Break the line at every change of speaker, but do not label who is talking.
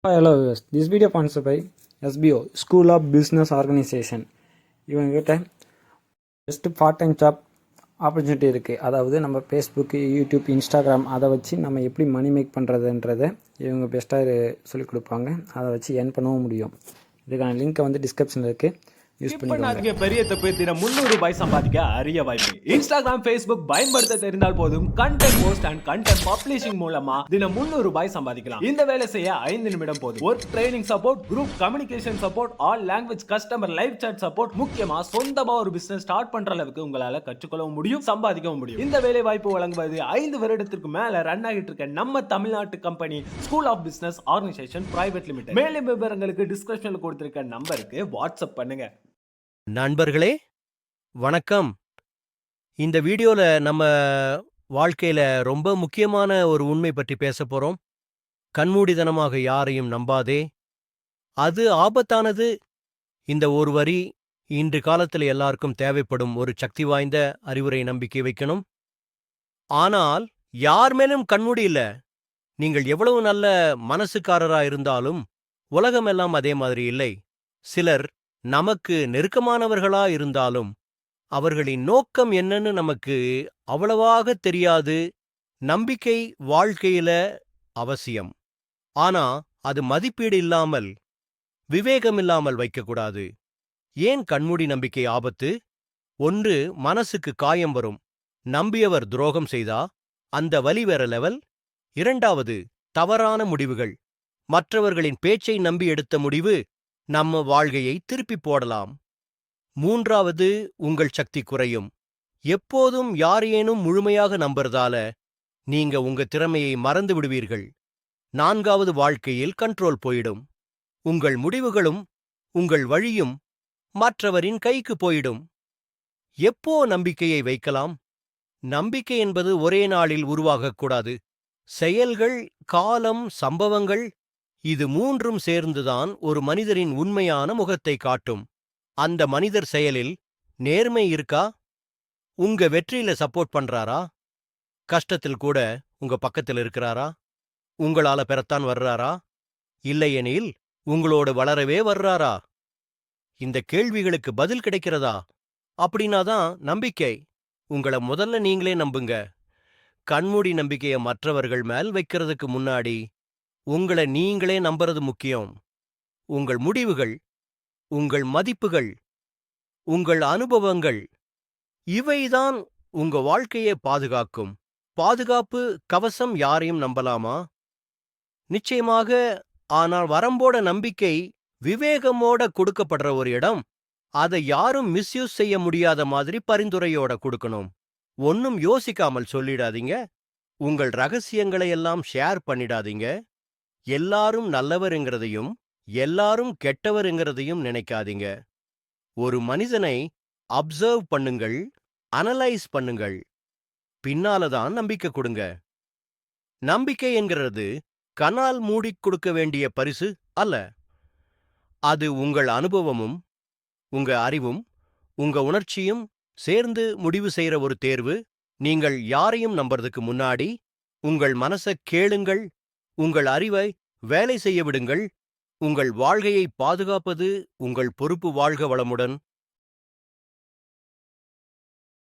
Hello viewers, this video sponsored by SBO School of Business Organization. இவங்ககிட்ட best part time job opportunity இருக்குது. அதாவது நம்ம Facebook, YouTube, Instagram அதை வச்சு நம்ம எப்படி மணி மேக் பண்ணுறதுன்றதை இவங்க பெஸ்ட்டாக சொல்லிக் கொடுப்பாங்க. அதை வச்சு earn பண்ணவும் முடியும். இதுக்கான லிங்க்கை வந்து டிஸ்கிரிப்ஷனில் இருக்குது, யூஸ்
பண்ணாதீங்க. பெரிய தப்பு. தினம் 300 ரூபாய் சம்பாதிக்க அரிய வாய்ப்பு. இன்ஸ்டாகிராம், ஃபேஸ்புக் பயன்படுத்த தெரிந்தால் போதும் content post and content publishing மூலமா தினம் 300 ரூபாய் சம்பாதிக்கலாம். இந்த வேலை செய்ய 5 நிமிடம் போதும். Work training support, group communication support, all language customer live chat support, முக்கியமா சொந்தமா ஒரு பிசினஸ் ஸ்டார்ட் பண்ற அளவுக்கு உங்களால கற்றுக்கொள்ளவும் முடியும், சம்பாதிக்கவும் முடியும். இந்த வேலை வாய்ப்பு வழங்குவது 5 வருடத்திற்கு மேல ரன் ஆகிட்டு இருக்க நம்ம தமிழ்நாட்டு company school of business organisation private limited. மேலும் விவரங்களுக்கு டிஸ்கிரிப்ஷன்ல கொடுத்திருக்க நம்பருக்கு வாட்ஸ்அப் பண்ணுங்க.
நண்பர்களே வணக்கம். இந்த வீடியோல நம்ம வாழ்க்கையில ரொம்ப முக்கியமான ஒரு உண்மை பற்றி பேச போறோம். கண்மூடித்தனமாக யாரையும் நம்பாதே, அது ஆபத்தானது. இந்த ஒரு வரி இன்று காலத்தில் எல்லாருக்கும் தேவைப்படும் ஒரு சக்தி வாய்ந்த அறிவுரை. நம்பிக்கை வைக்கணும். ஆனால் யார் மேலும் கண்மூடி இல்ல. நீங்கள் எவ்வளவு நல்ல மனசுக்காரரா இருந்தாலும் உலகமெல்லாம் அதே மாதிரி இல்லை. சிலர் நமக்கு நெருக்கமானவர்களா இருந்தாலும் அவர்களின் நோக்கம் என்னன்னு நமக்கு அவ்வளவாக தெரியாது. நம்பிக்கை வாழ்க்கையில அவசியம். ஆனா அது மதிப்பீடு இல்லாமல், விவேகமில்லாமல் வைக்கக்கூடாது. ஏன் கண்மூடி நம்பிக்கை ஆபத்து? ஒன்று, மனசுக்கு காயம் வரும். நம்பியவர் துரோகம் செய்தா அந்த வலி வேற லெவல். இரண்டாவது, தவறான முடிவுகள். மற்றவர்களின் பேச்சை நம்பி எடுத்த முடிவு நம்ம வாழ்க்கையை திருப்பி போடலாம். மூன்றாவது, உங்கள் சக்தி குறையும். எப்போதும் யாரையேனும் முழுமையாக நம்புறதால நீங்க உங்க திறமையை மறந்து விடுவீர்கள். நான்காவது, வாழ்க்கையில் கண்ட்ரோல் போயிடும். உங்கள் முடிவுகளும் உங்கள் வழியும் மற்றவரின் கைக்கு போயிடும். எப்போ நம்பிக்கையை வைக்கலாம்? நம்பிக்கை என்பது ஒரே நாளில் உருவாகக்கூடாது. செயல்கள், காலம், சம்பவங்கள், இது மூன்றும் சேர்ந்துதான் ஒரு மனிதரின் உண்மையான முகத்தை காட்டும். அந்த மனிதர் செயலில் நேர்மை இருக்கா? உங்க வெற்றியில சப்போர்ட் பண்றாரா? கஷ்டத்தில் கூட உங்க பக்கத்தில் இருக்கிறாரா? உங்களால பெறத்தான் வர்றாரா? இல்லையெனில் உங்களோடு வளரவே வர்றாரா? இந்த கேள்விகளுக்கு பதில் கிடைக்கிறதா? அப்படின்னாதான் நம்பிக்கை. உங்களை முதல்ல நீங்களே நம்புங்க. கண்மூடி நம்பிக்கைய மற்றவர்கள் மேல் வைக்கிறதுக்கு முன்னாடி உங்களை நீங்களே நம்புறது முக்கியம். உங்கள் முடிவுகள், உங்கள் மதிப்புகள், உங்கள் அனுபவங்கள், இவைதான் உங்க வாழ்க்கையை பாதுகாக்கும். பாதுகாப்பு கவசம். யாரையும் நம்பலாமா? நிச்சயமாக. ஆனால் வரம்போட நம்பிக்கை விவேகமோட கொடுக்கப்படுற ஒரு இடம். அதை யாரும் மிஸ்யூஸ் செய்ய முடியாத மாதிரி பரிந்துரையோட கொடுக்கணும். ஒன்னும் யோசிக்காமல் சொல்லிடாதீங்க. உங்கள் ரகசியங்களை எல்லாம் ஷேர் பண்ணிடாதீங்க. எல்லாரும் நல்லவருங்கிறதையும் எல்லாரும் கெட்டவருங்கிறதையும் நினைக்காதீங்க. ஒரு மனிதனை அப்சர்வ் பண்ணுங்கள், அனலைஸ் பண்ணுங்கள். பின்னாலதான் நம்பிக்கை கொடுங்க. நம்பிக்கை என்கிறது கனால் மூடிக் கொடுக்க வேண்டிய பரிசு அல்ல. அது உங்கள் அனுபவமும் உங்க அறிவும் உங்க உணர்ச்சியும் சேர்ந்து முடிவு செய்யற ஒரு தேர்வு. நீங்கள் யாரையும் நம்புறதுக்கு முன்னாடி உங்கள் மனசை கேளுங்கள். உங்கள் அறிவை வேலை செய்ய விடுங்கள். உங்கள் வாழ்க்கையை பாதுகாப்பது உங்கள் பொறுப்பு. வாழ்க வளமுடன்.